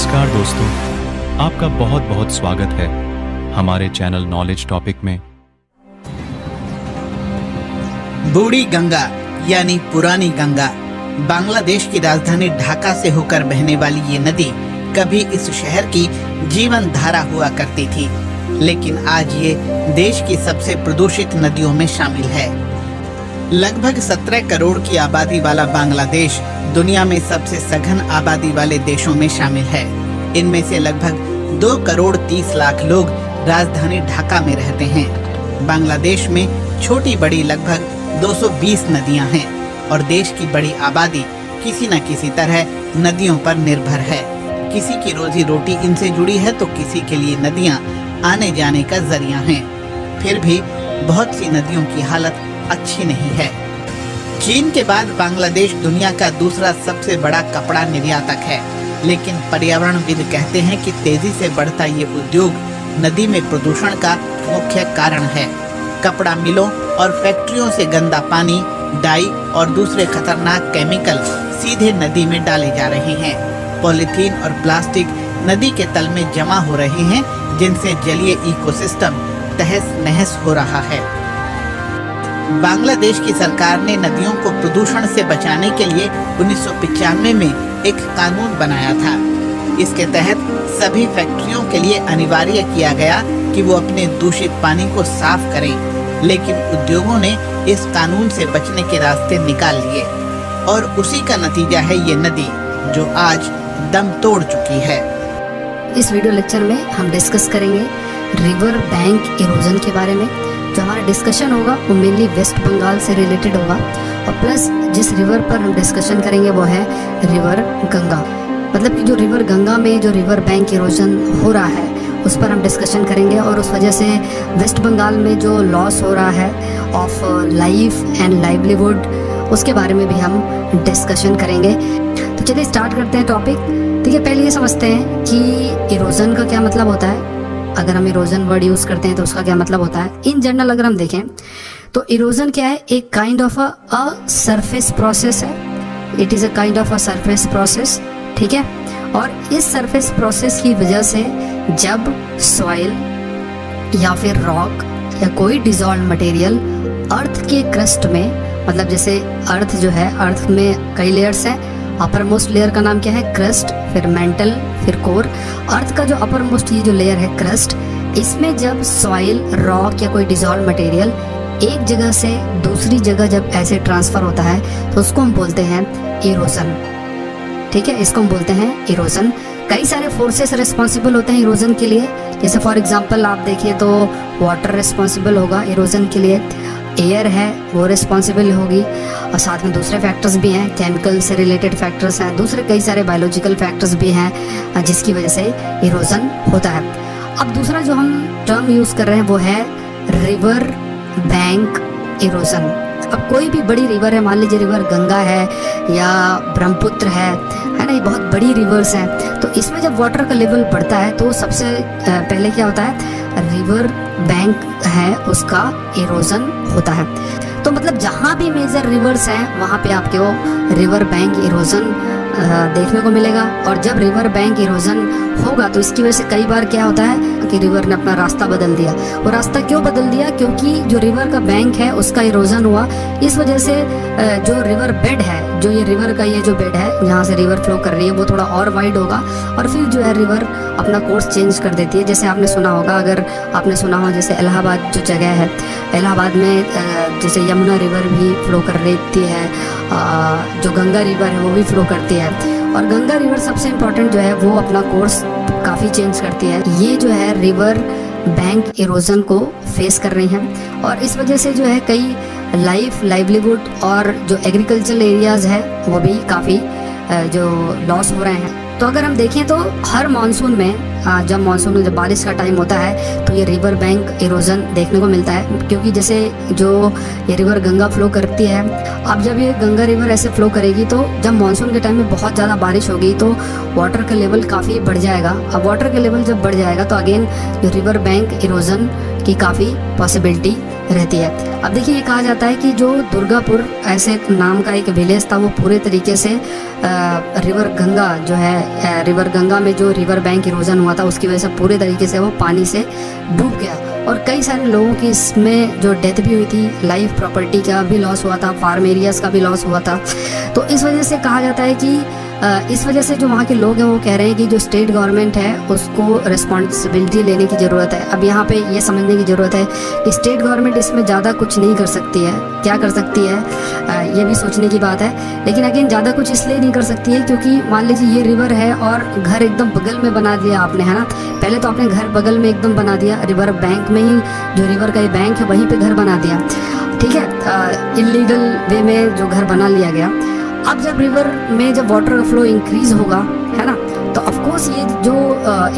नमस्कार दोस्तों, आपका बहुत बहुत स्वागत है हमारे चैनल नॉलेज टॉपिक में। बूढ़ी गंगा यानी पुरानी गंगा बांग्लादेश की राजधानी ढाका से होकर बहने वाली ये नदी कभी इस शहर की जीवन धारा हुआ करती थी, लेकिन आज ये देश की सबसे प्रदूषित नदियों में शामिल है। लगभग 17 करोड़ की आबादी वाला बांग्लादेश दुनिया में सबसे सघन आबादी वाले देशों में शामिल है। इनमें से लगभग 2 करोड़ 30 लाख लोग राजधानी ढाका में रहते हैं। बांग्लादेश में छोटी बड़ी लगभग 220 नदियां हैं और देश की बड़ी आबादी किसी न किसी तरह नदियों पर निर्भर है। किसी की रोजी रोटी इनसे जुड़ी है तो किसी के लिए नदियां आने जाने का जरिया हैं। फिर भी बहुत सी नदियों की हालत अच्छी नहीं है। चीन के बाद बांग्लादेश दुनिया का दूसरा सबसे बड़ा कपड़ा निर्यातक है, लेकिन पर्यावरणविद कहते हैं कि तेजी से बढ़ता ये उद्योग नदी में प्रदूषण का मुख्य कारण है। कपड़ा मिलों और फैक्ट्रियों से गंदा पानी, डाई और दूसरे खतरनाक केमिकल सीधे नदी में डाले जा रहे हैं। पॉलीथीन और प्लास्टिक नदी के तल में जमा हो रहे हैं, जिनसे जलीय इकोसिस्टम तहस नहस हो रहा है। बांग्लादेश की सरकार ने नदियों को प्रदूषण से बचाने के लिए 1995 में एक कानून बनाया था। इसके तहत सभी फैक्ट्रियों के लिए अनिवार्य किया गया कि वो अपने दूषित पानी को साफ करें, लेकिन उद्योगों ने इस कानून से बचने के रास्ते निकाल लिए और उसी का नतीजा है ये नदी जो आज दम तोड़ चुकी है। इस वीडियो लेक्चर में हम डिस्कस करेंगे रिवर बैंक इरोजन के बारे में। जो हमारा डिस्कशन होगा वो मेनली वेस्ट बंगाल से रिलेटेड होगा और प्लस जिस रिवर पर हम डिस्कशन करेंगे वो है रिवर गंगा। मतलब कि जो रिवर गंगा में जो रिवर बैंक इरोजन हो रहा है उस पर हम डिस्कशन करेंगे और उस वजह से वेस्ट बंगाल में जो लॉस हो रहा है ऑफ लाइफ एंड लाइवलीहुड उसके बारे में भी हम डिस्कशन करेंगे। तो चलिए स्टार्ट करते हैं टॉपिक। ठीक है, पहले ये समझते हैं कि इरोजन का क्या मतलब होता है। अगर हम इरोजन वर्ड यूज़ करते हैं तो उसका क्या मतलब होता है। इन जनरल अगर हम देखें तो इरोजन क्या है, एक kind of a surface process है। It is a kind of a surface process. ठीक है, और इस सरफेस प्रोसेस की वजह से जब सॉइल या फिर रॉक या कोई डिजॉल्व मटेरियल अर्थ के क्रस्ट में, मतलब जैसे अर्थ जो है, अर्थ में कई लेयर्स हैं। अपर मोस्ट लेयर का नाम क्या है, क्रस्ट, फिर मेंटल, फिर कोर। अर्थ का जो अपर मोस्ट ये जो लेयर है क्रस्ट, इसमें जब सॉइल, रॉक या कोई डिजॉल्व मटेरियल एक जगह से दूसरी जगह जब ऐसे ट्रांसफर होता है तो उसको हम बोलते हैं इरोजन। ठीक है, इसको हम बोलते हैं इरोजन। कई सारे फोर्सेस रिस्पॉन्सिबल होते हैं इरोजन के लिए। जैसे फॉर एग्जांपल आप देखिए तो वाटर रिस्पॉन्सिबल होगा इरोजन के लिए, एयर है वो रिस्पॉन्सिबल होगी और साथ में दूसरे फैक्टर्स भी हैं, केमिकल से रिलेटेड फैक्टर्स हैं, दूसरे कई सारे बायोलॉजिकल फैक्टर्स भी हैं जिसकी वजह से इरोजन होता है। अब दूसरा जो हम टर्म यूज़ कर रहे हैं वो है रिवर बैंक इरोजन। अब कोई भी बड़ी रिवर है, मान लीजिए रिवर गंगा है या ब्रह्मपुत्र है ना, ये बहुत बड़ी रिवर्स हैं। तो इसमें जब वाटर का लेवल बढ़ता है तो सबसे पहले क्या होता है, रिवर बैंक है उसका इरोजन होता है। तो मतलब जहाँ भी मेजर रिवर्स हैं वहाँ पे आपके वो रिवर बैंक इरोजन देखने को मिलेगा। और जब रिवर बैंक इरोजन होगा तो इसकी वजह से कई बार क्या होता है कि रिवर ने अपना रास्ता बदल दिया। वो रास्ता क्यों बदल दिया, क्योंकि जो रिवर का बैंक है उसका इरोजन हुआ। इस वजह से जो रिवर बेड है, जो ये रिवर का ये जो बेड है जहाँ से रिवर फ्लो कर रही है वो थोड़ा और वाइड होगा और फिर जो है रिवर अपना कोर्स चेंज कर देती है। जैसे आपने सुना होगा, अगर आपने सुना हो जैसे इलाहाबाद जो जगह है, इलाहाबाद में जैसे यमुना रिवर भी फ्लो कर रही है, जो गंगा रिवर है वो भी फ्लो करती है। और गंगा रिवर सबसे इम्पोर्टेंट जो है वो अपना कोर्स काफ़ी चेंज करती है। ये जो है रिवर बैंक इरोजन को फेस कर रही हैं और इस वजह से जो है कई लाइवलीहुड और जो एग्रीकल्चरल एरियाज़ है वो भी काफ़ी जो लॉस हो रहे हैं। तो अगर हम देखें तो हर मानसून में जब बारिश का टाइम होता है तो ये रिवर बैंक इरोजन देखने को मिलता है, क्योंकि जैसे जो ये रिवर गंगा फ्लो करती है, अब जब ये गंगा रिवर ऐसे फ्लो करेगी तो जब मानसून के टाइम में बहुत ज़्यादा बारिश होगी तो वाटर का लेवल काफ़ी बढ़ जाएगा। अब वाटर का लेवल जब बढ़ जाएगा तो अगेन जो रिवर बैंक इरोजन की काफ़ी पॉसिबिलिटी रहती है। अब देखिए, ये कहा जाता है कि जो दुर्गापुर ऐसे नाम का एक विलेज था, वो पूरे तरीके से रिवर गंगा जो है, रिवर गंगा में जो रिवर बैंक इरोजन हुआ था उसकी वजह से पूरे तरीके से वो पानी से डूब गया और कई सारे लोगों की इसमें जो डेथ भी हुई थी, लाइफ प्रॉपर्टी का भी लॉस हुआ था, फार्म एरियाज़ का भी लॉस हुआ था। तो इस वजह से कहा जाता है कि इस वजह से जो वहाँ के लोग हैं वो कह रहे हैं कि जो स्टेट गवर्नमेंट है उसको रिस्पॉन्सिबिलिटी लेने की ज़रूरत है। अब यहाँ पे ये समझने की ज़रूरत है कि स्टेट गवर्नमेंट इसमें ज़्यादा कुछ नहीं कर सकती है। क्या कर सकती है, ये भी सोचने की बात है। लेकिन अगेन ज़्यादा कुछ इसलिए नहीं कर सकती है क्योंकि मान लीजिए ये रिवर है और घर एकदम बगल में बना दिया आपने, है ना। पहले तो आपने घर बगल में एकदम बना दिया, रिवर बैंक में ही, जो रिवर का ये बैंक है वहीं पर घर बना दिया, ठीक है, इलीगल वे में जो घर बना लिया गया। अब जब रिवर में जब वाटर फ्लो इंक्रीज होगा, है ना, तो ऑफ कोर्स ये जो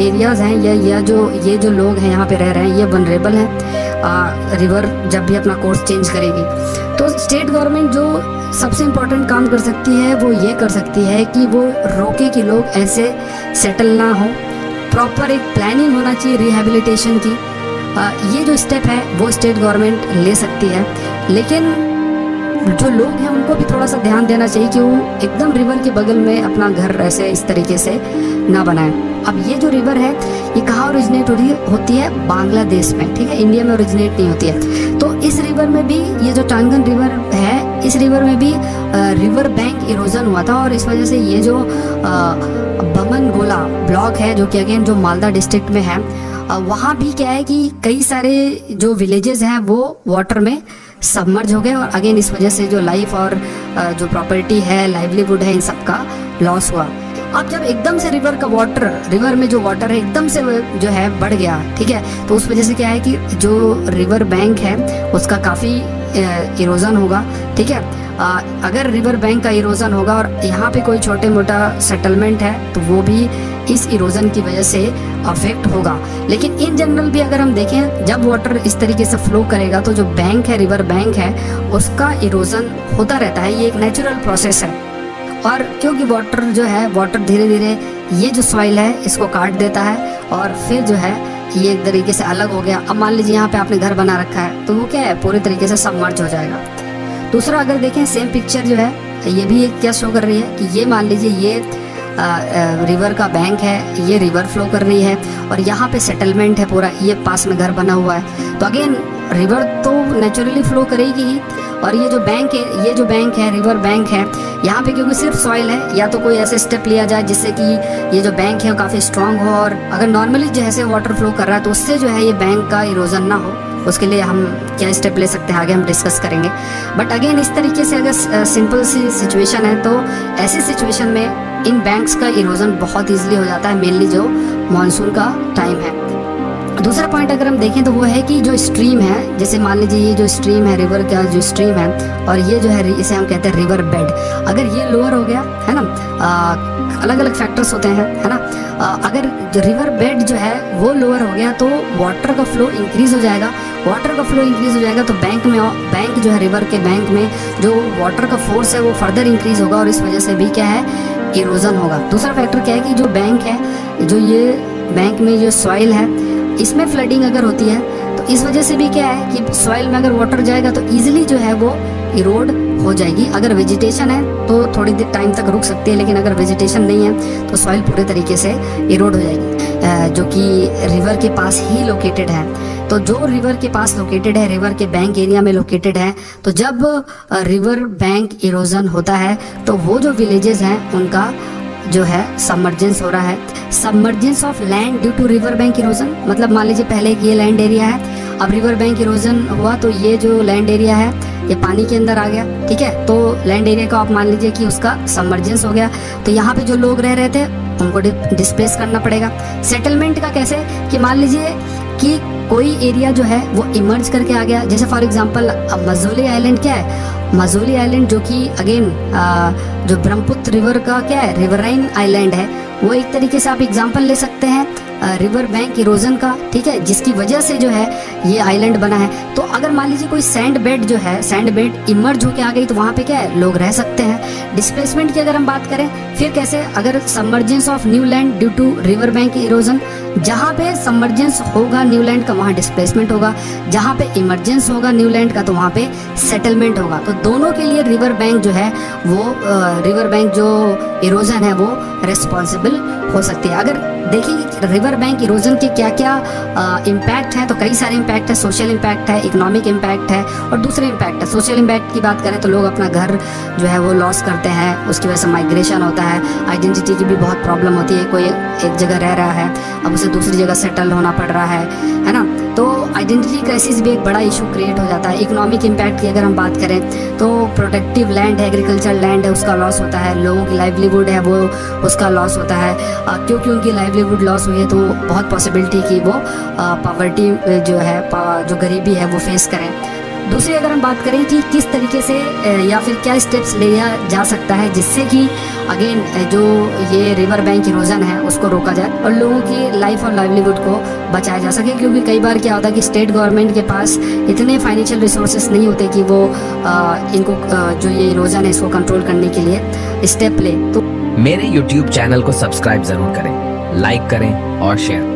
एरियाज़ हैं या ये जो लोग हैं यहाँ पे रह रहे हैं, ये वनरेबल हैं। रिवर जब भी अपना कोर्स चेंज करेगी तो स्टेट गवर्नमेंट जो सबसे इम्पोर्टेंट काम कर सकती है वो ये कर सकती है कि वो रोके कि लोग ऐसे सेटल ना हो। प्रॉपर एक प्लानिंग होना चाहिए रिहेबिलिटेशन की। ये जो स्टेप है वो स्टेट गवर्नमेंट ले सकती है, लेकिन जो लोग हैं उनको भी थोड़ा सा ध्यान देना चाहिए कि वो एकदम रिवर के बगल में अपना घर ऐसे इस तरीके से ना बनाएं। अब ये जो रिवर है ये कहाँ ओरिजिनेट होती है, बांग्लादेश में, ठीक है, इंडिया में ओरिजिनेट नहीं होती है। तो इस रिवर में भी, ये जो टांगन रिवर है, इस रिवर में भी रिवर बैंक इरोजन हुआ था और इस वजह से ये जो बमन गोला ब्लॉक है जो कि अगेन जो मालदा डिस्ट्रिक्ट में है, वहाँ भी क्या है कि कई सारे जो विलेजेस हैं वो वाटर में सबमर्ज हो गए और अगेन इस वजह से जो लाइफ और जो प्रॉपर्टी है, लाइवलीहुड है, इन सब का लॉस हुआ। अब जब एकदम से रिवर में जो वाटर है एकदम से जो है बढ़ गया, ठीक है, तो उस वजह से क्या है कि जो रिवर बैंक है उसका काफ़ी इरोजन होगा, ठीक है। अगर रिवर बैंक का इरोजन होगा और यहाँ पे कोई छोटे मोटा सेटलमेंट है तो वो भी इस इरोजन की वजह से अफेक्ट होगा। लेकिन इन जनरल भी अगर हम देखें, जब वाटर इस तरीके से फ्लो करेगा तो जो बैंक है, रिवर बैंक है, उसका इरोजन होता रहता है। ये एक नेचुरल प्रोसेस है और क्योंकि वाटर धीरे धीरे ये जो सॉइल है इसको काट देता है और फिर जो है ये एक तरीके से अलग हो गया। अब मान लीजिए यहाँ पे आपने घर बना रखा है तो वो क्या है, पूरे तरीके से सबमर्ज हो जाएगा। दूसरा, अगर देखें सेम पिक्चर जो है ये भी एक क्या शो कर रही है कि ये मान लीजिए ये रिवर का बैंक है, ये रिवर फ्लो कर रही है और यहाँ पे सेटलमेंट है पूरा, ये पास में घर बना हुआ है। तो अगेन रिवर तो नेचुरली फ्लो करेगी ही और ये जो बैंक है रिवर बैंक है, यहाँ पे क्योंकि सिर्फ सॉइल है, या तो कोई ऐसे स्टेप लिया जाए जिससे कि ये जो बैंक है वो काफ़ी स्ट्रांग हो और अगर नॉर्मली जैसे वाटर फ्लो कर रहा है तो उससे जो है ये बैंक का इरोजन ना हो, उसके लिए हम क्या स्टेप ले सकते हैं आगे हम डिस्कस करेंगे। बट अगेन इस तरीके से अगर सिंपल सी सिचुएशन है तो ऐसी सिचुएशन में इन बैंक्स का इरोजन बहुत ईजिली हो जाता है, मेनली जो मानसून का टाइम है। दूसरा पॉइंट अगर हम देखें तो वो है कि जो स्ट्रीम है, जैसे मान लीजिए ये जो स्ट्रीम है, रिवर का जो स्ट्रीम है और ये जो है इसे हम कहते हैं रिवर बेड, अगर ये लोअर हो गया, है ना, अलग अलग फैक्टर्स होते हैं, है ना, अगर जो रिवर बेड जो है वो लोअर हो गया तो वाटर का फ्लो इंक्रीज हो जाएगा। वाटर का फ्लो इंक्रीज हो जाएगा तो बैंक जो है रिवर के बैंक में जो वाटर का फोर्स है वो फर्दर इंक्रीज होगा और इस वजह से भी क्या है, इरोजन होगा। दूसरा फैक्टर क्या है कि जो बैंक है, जो ये बैंक में जो सॉइल है इसमें फ्लडिंग अगर होती है तो इस वजह से भी क्या है कि सॉइल में अगर वाटर जाएगा तो इजीली जो है वो इरोड हो जाएगी। अगर वेजिटेशन है तो थोड़ी देर टाइम तक रुक सकती है, लेकिन अगर वेजिटेशन नहीं है तो सॉइल पूरे तरीके से इरोड हो जाएगी, जो कि रिवर के पास ही लोकेटेड है। तो जो रिवर के पास लोकेटेड है, रिवर के बैंक एरिया में लोकेटेड है, तो जब रिवर बैंक इरोजन होता है तो वो जो विलेजेस हैं उनका जो है सबमर्जेंस हो रहा है। Submergence of land due to river bank erosion, मतलब मान लीजिए पहले ये लैंड एरिया है, अब रिवर बैंक इरोजन हुआ तो ये जो लैंड एरिया है ये पानी के अंदर आ गया, ठीक है, तो लैंड एरिया का आप मान लीजिए कि उसका सबमर्जेंस हो गया। तो यहाँ पे जो लोग रह रहे थे उनको डिस्प्लेस करना पड़ेगा। सेटलमेंट का कैसे कि मान लीजिए कि कोई एरिया जो है वो इमर्ज करके आ गया, जैसे फॉर एग्जांपल मजोली आइलैंड क्या है, मजोली आइलैंड जो कि अगेन जो ब्रह्मपुत्र रिवर का क्या है, रिवराइन आइलैंड है, वो एक तरीके से आप एग्जांपल ले सकते हैं रिवर बैंक इरोजन का, ठीक है, जिसकी वजह से जो है ये आइलैंड बना है। तो अगर मान लीजिए कोई सैंड बेड जो है, सैंड बेड इमर्ज होके आ गई तो वहाँ पे क्या है, लोग रह सकते हैं। डिस्प्लेसमेंट की अगर हम बात करें फिर कैसे, अगर submergence of new land due to river bank erosion, जहाँ पे सबमर्जेंस होगा न्यू लैंड का वहाँ डिस्प्लेसमेंट होगा, जहाँ पे इमरजेंस होगा न्यू लैंड का तो वहाँ पे सेटलमेंट होगा। तो दोनों के लिए रिवर बैंक जो है वो रिवर बैंक जो इरोजन है वो रिस्पॉन्सिबल हो सकती है। अगर देखिए रिवर बैंक इरोजन के क्या क्या इम्पैक्ट हैं, तो कई सारे इम्पैक्ट है। सोशल इम्पैक्ट है, इकोनॉमिक इम्पैक्ट है और दूसरे इम्पैक्ट है। सोशल इम्पैक्ट की बात करें तो लोग अपना घर जो है वो लॉस करते हैं, उसकी वजह से माइग्रेशन होता है, आइडेंटिटी की भी बहुत प्रॉब्लम होती है। कोई एक जगह रह रहा है, अब उसे दूसरी जगह सेटल होना पड़ रहा है ना, तो आइडेंटिटी क्राइसिस भी एक बड़ा इशू क्रिएट हो जाता है। इकोनॉमिक इम्पैक्ट की अगर हम बात करें तो प्रोडक्टिव लैंड है, एग्रीकल्चर लैंड है, उसका लॉस होता है। लोगों की लाइवलीहुड है वो उसका लॉस होता है। क्योंकि उनकी लाइवलीहुड लॉस हुई है तो बहुत पॉसिबिलिटी कि वो पॉवर्टी जो है, जो गरीबी है वो फेस करें। दूसरी अगर हम बात करें कि किस तरीके से या फिर क्या स्टेप्स लिया जा सकता है जिससे कि अगेन जो ये रिवर बैंक इरोजन है उसको रोका जाए और लोगों की लाइफ और लाइवलीहुड को बचाया जा सके। क्योंकि कई बार क्या होता है कि स्टेट गवर्नमेंट के पास इतने फाइनेंशियल रिसोर्सेस नहीं होते कि वो इनको जो ये इरोजन है इसको कंट्रोल करने के लिए स्टेप ले। तो मेरे YouTube चैनल को सब्सक्राइब जरूर करें, लाइक करें और शेयर।